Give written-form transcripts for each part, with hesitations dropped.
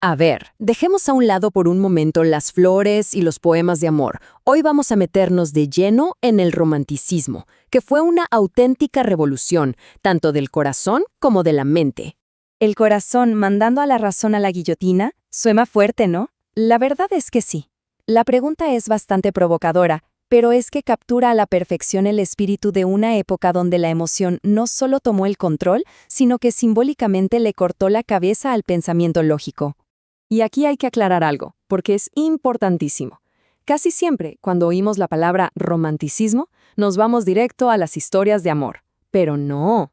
A ver, dejemos a un lado por un momento las flores y los poemas de amor. Hoy vamos a meternos de lleno en el romanticismo, que fue una auténtica revolución, tanto del corazón como de la mente. El corazón mandando a la razón a la guillotina, suena fuerte, ¿no? La verdad es que sí. La pregunta es bastante provocadora, pero es que captura a la perfección el espíritu de una época donde la emoción no solo tomó el control, sino que simbólicamente le cortó la cabeza al pensamiento lógico. Y aquí hay que aclarar algo, porque es importantísimo. Casi siempre, cuando oímos la palabra romanticismo, nos vamos directo a las historias de amor. Pero no.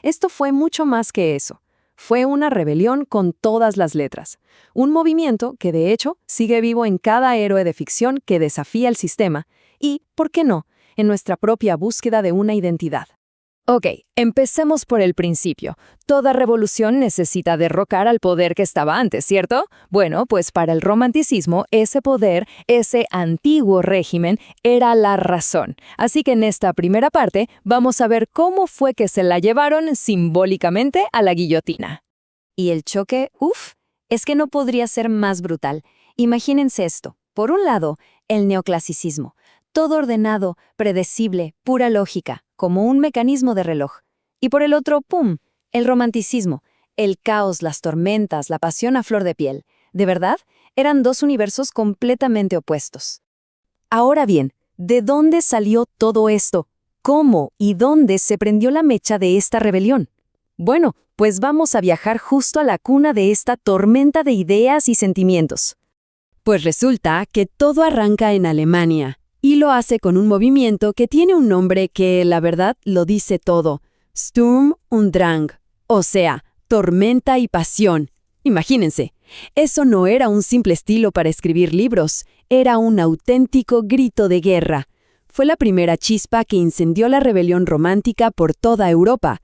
Esto fue mucho más que eso. Fue una rebelión con todas las letras. Un movimiento que, de hecho, sigue vivo en cada héroe de ficción que desafía el sistema y, ¿por qué no?, en nuestra propia búsqueda de una identidad. Ok, empecemos por el principio. Toda revolución necesita derrocar al poder que estaba antes, ¿cierto? Bueno, pues para el romanticismo, ese poder, ese antiguo régimen, era la razón. Así que en esta primera parte vamos a ver cómo fue que se la llevaron simbólicamente a la guillotina. Y el choque, es que no podría ser más brutal. Imagínense esto. Por un lado, el neoclasicismo. Todo ordenado, predecible, pura lógica, como un mecanismo de reloj. Y por el otro, ¡pum!, el romanticismo, el caos, las tormentas, la pasión a flor de piel. De verdad, eran dos universos completamente opuestos. Ahora bien, ¿de dónde salió todo esto? ¿Cómo y dónde se prendió la mecha de esta rebelión? Bueno, pues vamos a viajar justo a la cuna de esta tormenta de ideas y sentimientos. Pues resulta que todo arranca en Alemania. Y lo hace con un movimiento que tiene un nombre que, la verdad, lo dice todo. Sturm und Drang, o sea, tormenta y pasión. Imagínense, eso no era un simple estilo para escribir libros, era un auténtico grito de guerra. Fue la primera chispa que incendió la rebelión romántica por toda Europa.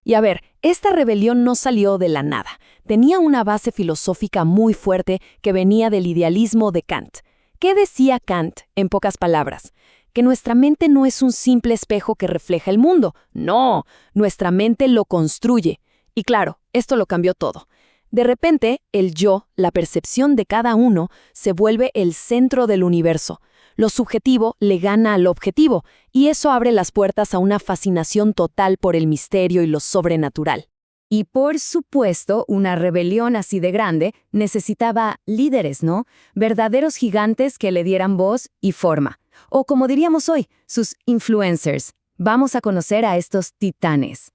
Y a ver, esta rebelión no salió de la nada. Tenía una base filosófica muy fuerte que venía del idealismo de Kant. ¿Qué decía Kant, en pocas palabras? Que nuestra mente no es un simple espejo que refleja el mundo. No, nuestra mente lo construye. Y claro, esto lo cambió todo. De repente, el yo, la percepción de cada uno, se vuelve el centro del universo. Lo subjetivo le gana al objetivo, y eso abre las puertas a una fascinación total por el misterio y lo sobrenatural. Y por supuesto, una rebelión así de grande necesitaba líderes, ¿no? Verdaderos gigantes que le dieran voz y forma. O como diríamos hoy, sus influencers. Vamos a conocer a estos titanes.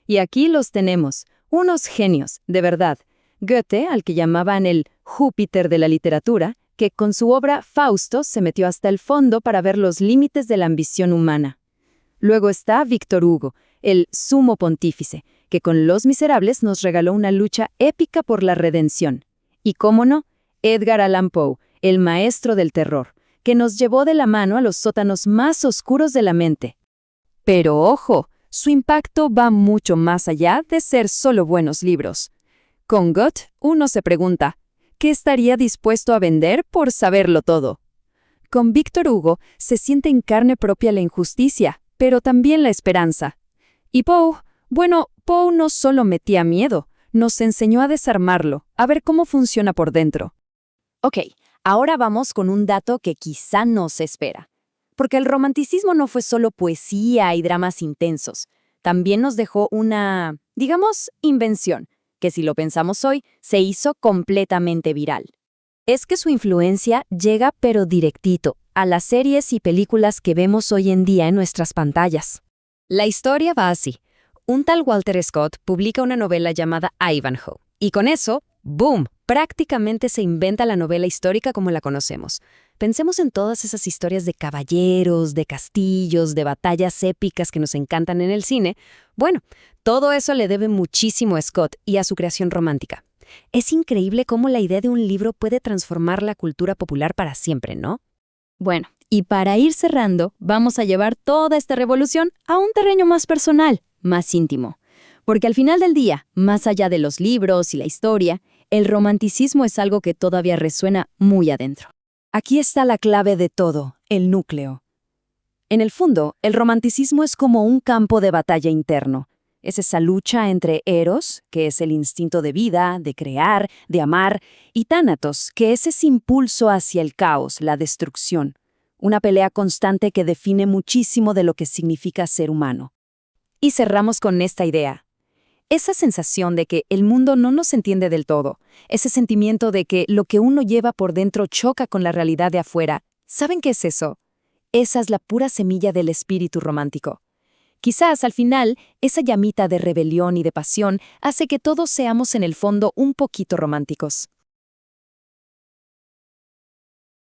Y aquí los tenemos, unos genios, de verdad. Goethe, al que llamaban el Júpiter de la literatura, que con su obra Fausto se metió hasta el fondo para ver los límites de la ambición humana. Luego está Víctor Hugo, el sumo pontífice, que con Los Miserables nos regaló una lucha épica por la redención. Y cómo no, Edgar Allan Poe, el maestro del terror, que nos llevó de la mano a los sótanos más oscuros de la mente. Pero ojo, su impacto va mucho más allá de ser solo buenos libros. Con Goethe, uno se pregunta, ¿qué estaría dispuesto a vender por saberlo todo? Con Víctor Hugo se siente en carne propia la injusticia, pero también la esperanza. Y Poe, Poe no solo metía miedo, nos enseñó a desarmarlo, a ver cómo funciona por dentro. Ok, ahora vamos con un dato que quizá no se espera. Porque el romanticismo no fue solo poesía y dramas intensos. También nos dejó una, digamos, invención, que si lo pensamos hoy, se hizo completamente viral. Es que su influencia llega pero directito a las series y películas que vemos hoy en día en nuestras pantallas. La historia va así. Un tal Walter Scott publica una novela llamada Ivanhoe, y con eso, ¡boom!, prácticamente se inventa la novela histórica como la conocemos. Pensemos en todas esas historias de caballeros, de castillos, de batallas épicas que nos encantan en el cine. Bueno, todo eso le debe muchísimo a Scott y a su creación romántica. Es increíble cómo la idea de un libro puede transformar la cultura popular para siempre, ¿no? Bueno, y para ir cerrando, vamos a llevar toda esta revolución a un terreno más personal, más íntimo. Porque al final del día, más allá de los libros y la historia, el romanticismo es algo que todavía resuena muy adentro. Aquí está la clave de todo, el núcleo. En el fondo, el romanticismo es como un campo de batalla interno. Es esa lucha entre Eros, que es el instinto de vida, de crear, de amar, y Tánatos, que es ese impulso hacia el caos, la destrucción. Una pelea constante que define muchísimo de lo que significa ser humano. Y cerramos con esta idea. Esa sensación de que el mundo no nos entiende del todo, ese sentimiento de que lo que uno lleva por dentro choca con la realidad de afuera, ¿saben qué es eso? Esa es la pura semilla del espíritu romántico. Quizás al final, esa llamita de rebelión y de pasión hace que todos seamos en el fondo un poquito románticos.